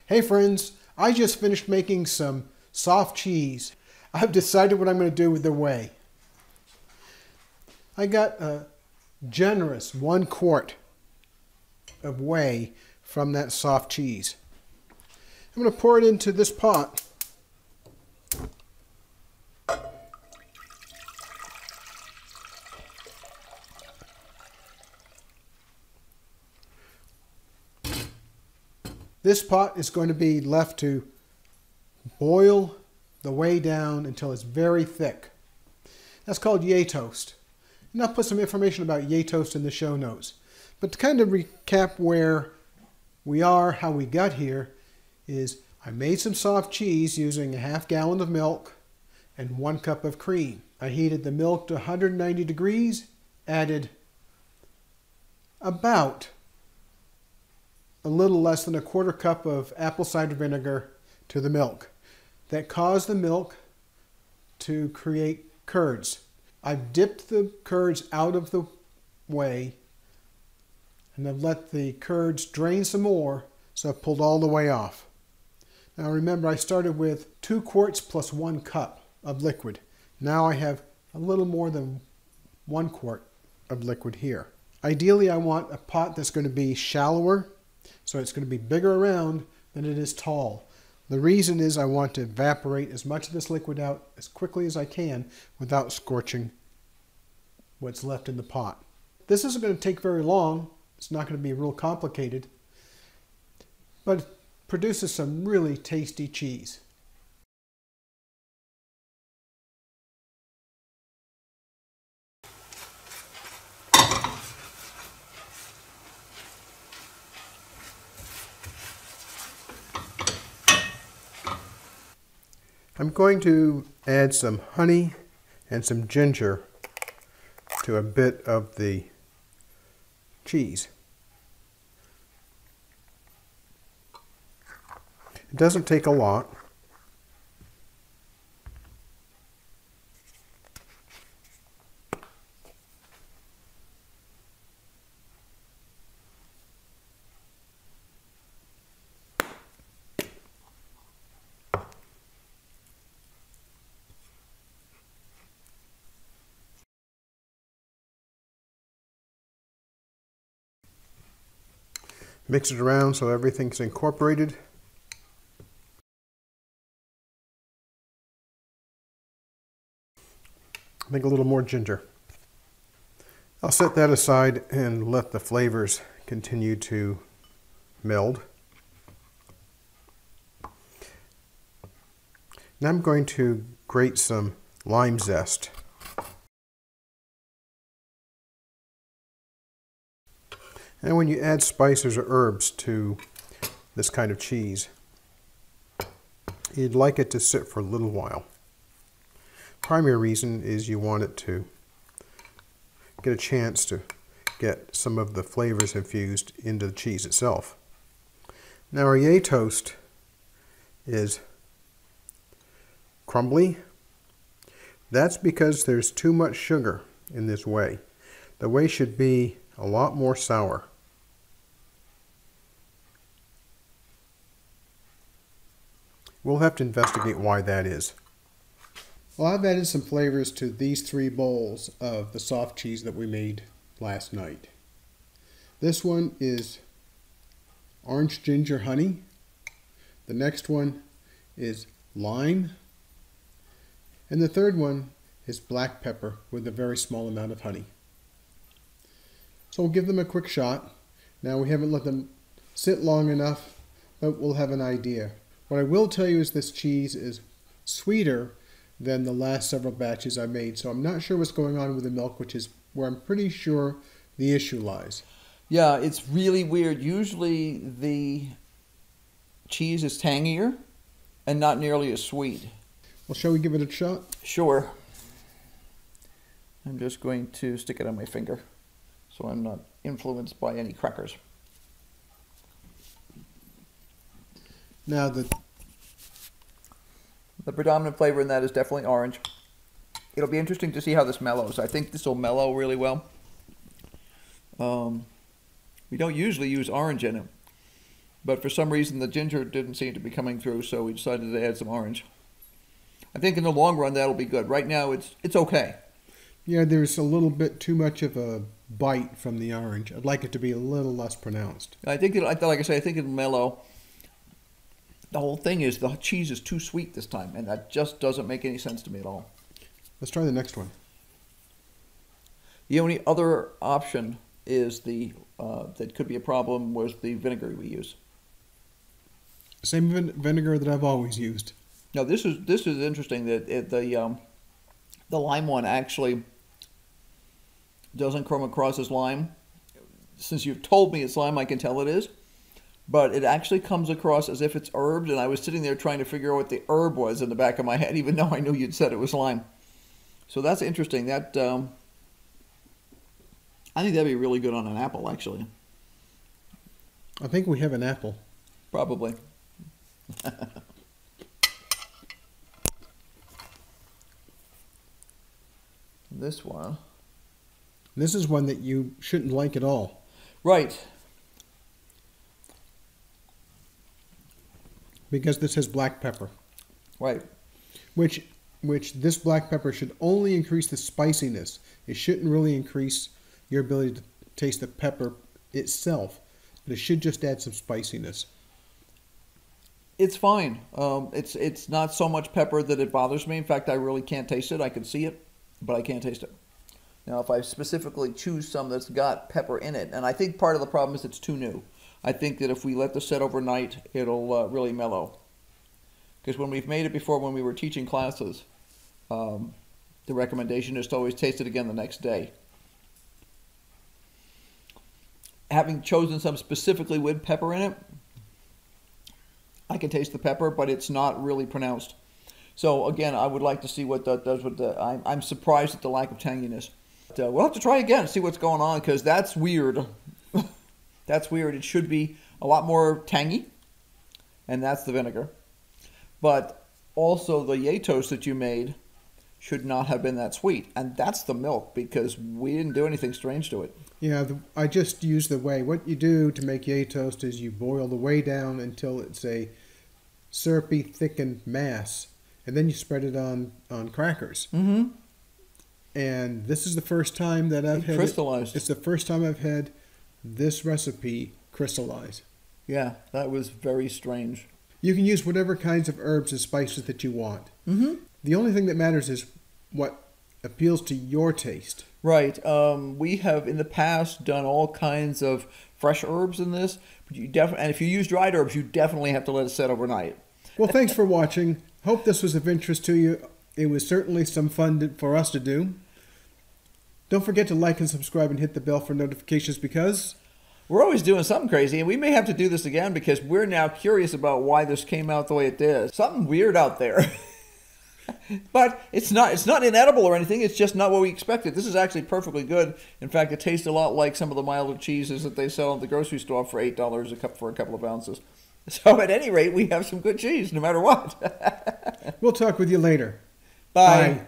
Hey friends, I just finished making some soft cheese. I've decided what I'm going to do with the whey. I got a generous 1 quart of whey from that soft cheese. I'm going to pour it into this pot. This pot is going to be left to boil the whey down until it's very thick. That's called yay toast. And I'll put some information about yay toast in the show notes. But to kind of recap where we are, how we got here, is I made some soft cheese using a ½ gallon of milk and 1 cup of cream. I heated the milk to 190 degrees, added about a little less than a ¼ cup of apple cider vinegar to the milk. That caused the milk to create curds. I've dipped the curds out of the whey and I've let the curds drain some more, so I've pulled all the whey off. Now remember, I started with 2 quarts plus 1 cup of liquid. Now I have a little more than 1 quart of liquid here. Ideally, I want a pot that's going to be shallower, so it's going to be bigger around than it is tall. The reason is I want to evaporate as much of this liquid out as quickly as I can without scorching what's left in the pot. This isn't going to take very long. It's not going to be real complicated, but it produces some really tasty cheese. I'm going to add some honey and some ginger to a bit of the cheese. It doesn't take a lot. Mix it around so everything's incorporated. I think a little more ginger. I'll set that aside and let the flavors continue to meld. Now I'm going to grate some lime zest. And when you add spices or herbs to this kind of cheese, you'd like it to sit for a little while. Primary reason is you want it to get a chance to get some of the flavors infused into the cheese itself. Now our yay toast is crumbly. That's because there's too much sugar in this whey. The whey should be a lot more sour. We'll have to investigate why that is. Well, I've added some flavors to these 3 bowls of the soft cheese that we made last night. This one is orange ginger honey. The next one is lime. And the third one is black pepper with a very small amount of honey. So we'll give them a quick shot. Now we haven't let them sit long enough, but we'll have an idea. What I will tell you is this cheese is sweeter than the last several batches I made, so I'm not sure what's going on with the milk, which is where I'm pretty sure the issue lies. Yeah, it's really weird. Usually the cheese is tangier and not nearly as sweet. Well, shall we give it a shot? Sure. I'm just going to stick it on my finger so I'm not influenced by any crackers. Now the predominant flavor in that is definitely orange. It'll be interesting to see how this mellows. I think this will mellow really well. We don't usually use orange in it. But for some reason, the ginger didn't seem to be coming through, so we decided to add some orange. I think in the long run, that'll be good. Right now, it's okay. Yeah, there's a little bit too much of a bite from the orange. I'd like it to be a little less pronounced. I think, like I say, I think it'll mellow. The whole thing is the cheese is too sweet this time, and that just doesn't make any sense to me at all. Let's try the next one. The only other option is that could be a problem was the vinegar we use. Same vinegar that I've always used. Now this is interesting that the lime one actually doesn't come across as lime. Since you've told me it's lime, I can tell it is. But it actually comes across as if it's herbed, and I was sitting there trying to figure out what the herb was in the back of my head, even though I knew you'd said it was lime. So that's interesting. That I think that'd be really good on an apple, actually. I think we have an apple. Probably. This one. This is one that you shouldn't like at all. Right. Because this has black pepper. Right. Which this black pepper should only increase the spiciness. It shouldn't really increase your ability to taste the pepper itself. But it should just add some spiciness. It's fine. It's not so much pepper that it bothers me. In fact, I really can't taste it. I can see it, but I can't taste it. Now, if I specifically choose some that's got pepper in it, and I think part of the problem is it's too new. I think that if we let this set overnight, it'll really mellow. Because when we've made it before, when we were teaching classes, the recommendation is to always taste it again the next day. Having chosen some specifically with pepper in it, I can taste the pepper, but it's not really pronounced. So again, I would like to see what that does with the. I'm surprised at the lack of tanginess. But, we'll have to try again and see what's going on, because that's weird. That's weird. It should be a lot more tangy, and that's the vinegar. But also the yay toast that you made should not have been that sweet, and that's the milk, because we didn't do anything strange to it. Yeah, I just used the whey. What you do to make yay toast is you boil the whey down until it's a syrupy, thickened mass, and then you spread it on crackers. Mm-hmm. And this is the first time that I've had crystallized. It's the first time I've had this recipe crystallize. Yeah, that was very strange. You can use whatever kinds of herbs and spices that you want. Mm-hmm. The only thing that matters is what appeals to your taste. Right. We have in the past done all kinds of fresh herbs in this, but and if you use dried herbs, you definitely have to let it set overnight. Well, thanks for watching. Hope this was of interest to you. It was certainly some fun for us to do. Don't forget to like and subscribe and hit the bell for notifications, because we're always doing something crazy, and we may have to do this again because we're now curious about why this came out the way it did. Something weird out there. But it's not inedible or anything. It's just not what we expected. This is actually perfectly good. In fact, it tastes a lot like some of the milder cheeses that they sell at the grocery store for $8 a cup for a couple of ounces. So at any rate, we have some good cheese no matter what. We'll talk with you later. Bye. Bye.